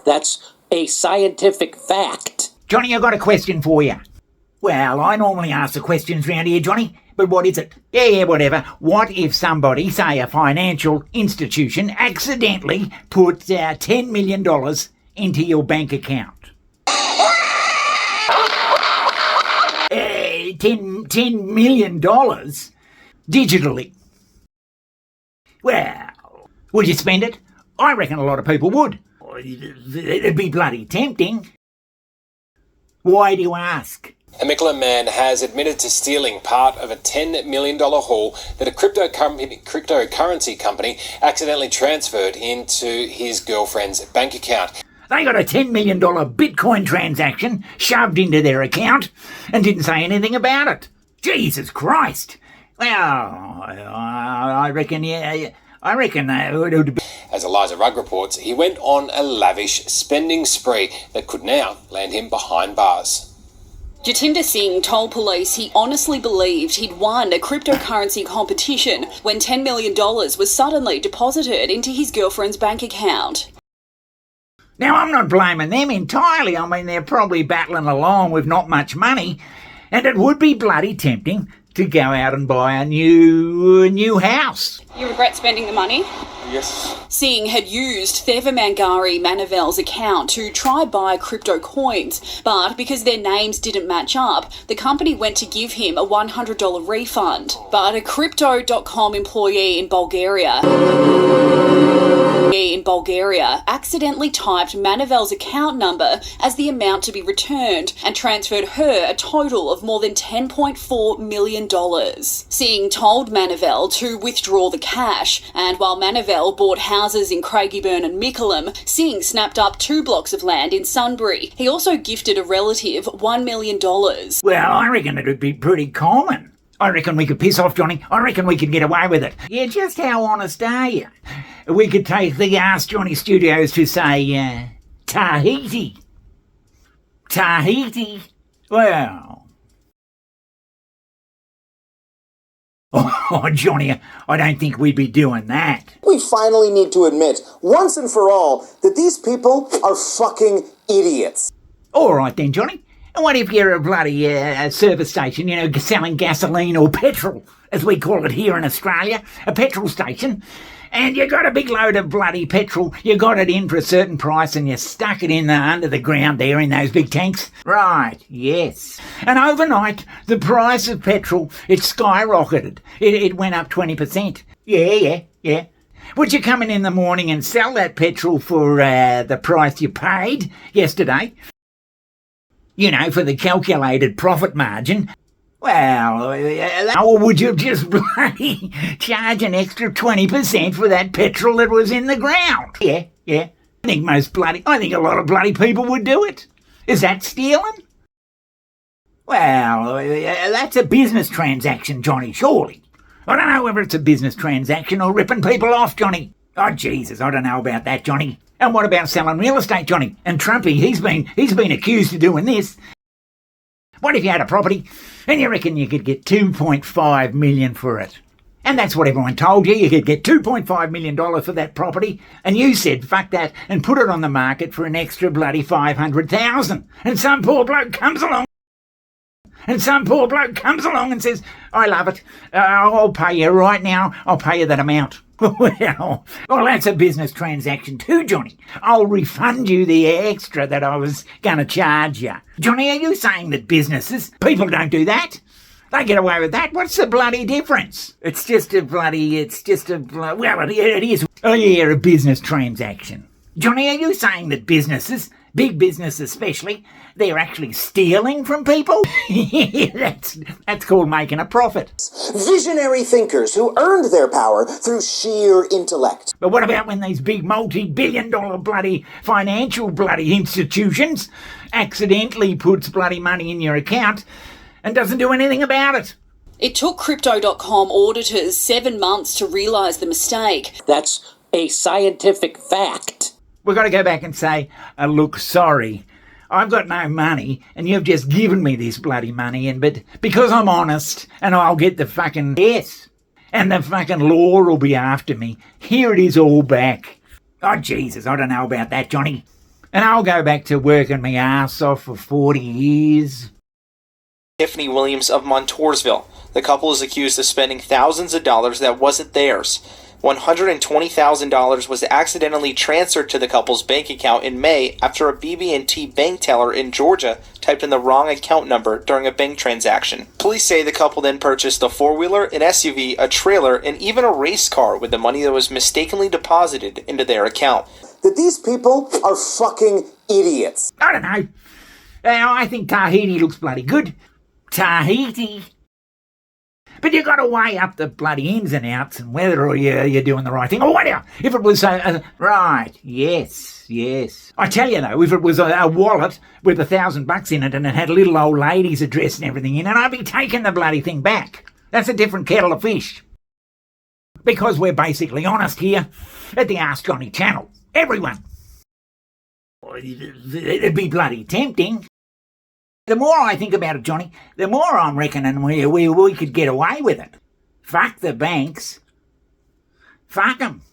That's a scientific fact. Johnny, I've got a question for you. Well, I normally ask the questions round here, Johnny, but what is it? Yeah, whatever. What if somebody, say a financial institution, accidentally puts $10 million into your bank account? $10 million digitally. Well, would you spend it? I reckon a lot of people would. It'd be bloody tempting. Why do you ask? A Mickleham man has admitted to stealing part of a $10 million haul that a cryptocurrency company accidentally transferred into his girlfriend's bank account. They got a $10 million Bitcoin transaction shoved into their account and didn't say anything about it. Jesus Christ. Well, I reckon, it would be... As Eliza Rugg reports, he went on a lavish spending spree that could now land him behind bars. Jatinder Singh told police he honestly believed he'd won a cryptocurrency competition when $10 million was suddenly deposited into his girlfriend's bank account. Now, I'm not blaming them entirely. I mean, they're probably battling along with not much money, and it would be bloody tempting to go out and buy a new house. You regret spending the money? Yes. Singh had used Theva Mangari Manavel's account to try buy crypto coins, but because their names didn't match up, the company went to give him a $100 refund. But a Crypto.com employee in Bulgaria accidentally typed Manavel's account number as the amount to be returned and transferred her a total of more than $10.4 million. Singh told Manavel to withdraw the cash, and while Manavel bought houses in Craigieburn and Mickleham, Singh snapped up 2 blocks of land in Sunbury. He also gifted a relative $1 million. Well, I reckon it would be pretty common. I reckon we could piss off, Johnny. I reckon we could get away with it. Yeah, just how honest are you? We could take the Ask Johnny studios to, say, Tahiti. Tahiti? Well... Oh, Johnny, I don't think we'd be doing that. We finally need to admit, once and for all, that these people are fucking idiots. All right then, Johnny. And what if you're a bloody service station, selling gasoline or petrol, as we call it here in Australia, a petrol station, and you got a big load of bloody petrol, you got it in for a certain price and you stuck it in under the ground there in those big tanks? Right, yes. And overnight, the price of petrol, it skyrocketed. It went up 20%. Yeah. Would you come in the morning and sell that petrol for the price you paid yesterday? For the calculated profit margin. Well, or would you just bloody charge an extra 20% for that petrol that was in the ground? Yeah. I think a lot of bloody people would do it. Is that stealing? Well, that's a business transaction, Johnny, surely. I don't know whether it's a business transaction or ripping people off, Johnny. Oh, Jesus, I don't know about that, Johnny. And what about selling real estate, Johnny? And Trumpy, he's been accused of doing this. What if you had a property and you reckon you could get $2.5 million for it? And that's what everyone told you. You could get $2.5 million for that property. And you said, fuck that, and put it on the market for an extra bloody $500,000. And some poor bloke comes along and says, I love it. I'll pay you right now. I'll pay you that amount. Well, that's a business transaction too, Johnny. I'll refund you the extra that I was going to charge you. Johnny, are you saying that people don't do that? They get away with that? What's the bloody difference? It is. Oh yeah, a business transaction. Johnny, are you saying that big business especially, they're actually stealing from people? That's called making a profit. Visionary thinkers who earned their power through sheer intellect. But what about when these big multi-billion-dollar bloody financial bloody institutions accidentally puts bloody money in your account and doesn't do anything about it? It took Crypto.com auditors 7 months to realise the mistake. That's a scientific fact. We've got to go back and say, look, sorry, I've got no money and you've just given me this bloody money, but because I'm honest and I'll get the fucking yes, and the fucking law will be after me, here it is all back. Oh, Jesus, I don't know about that, Johnny. And I'll go back to working my ass off for 40 years. Tiffany Williams of Montoursville. The couple is accused of spending thousands of dollars that wasn't theirs. $120,000 was accidentally transferred to the couple's bank account in May after a BB&T bank teller in Georgia typed in the wrong account number during a bank transaction. Police say the couple then purchased a four-wheeler, an SUV, a trailer, and even a race car with the money that was mistakenly deposited into their account. That these people are fucking idiots. I don't know. I think Tahiti looks bloody good. Tahiti. But you got to weigh up the bloody ins and outs and whether you're doing the right thing. Or whatever. If it was right, yes. I tell you though, if it was a wallet with $1,000 in it and it had a little old lady's address and everything in it, I'd be taking the bloody thing back. That's a different kettle of fish. Because we're basically honest here at the Ask Johnny channel. Everyone. It'd be bloody tempting. The more I think about it, Johnny, the more I'm reckoning we could get away with it. Fuck the banks. Fuck them.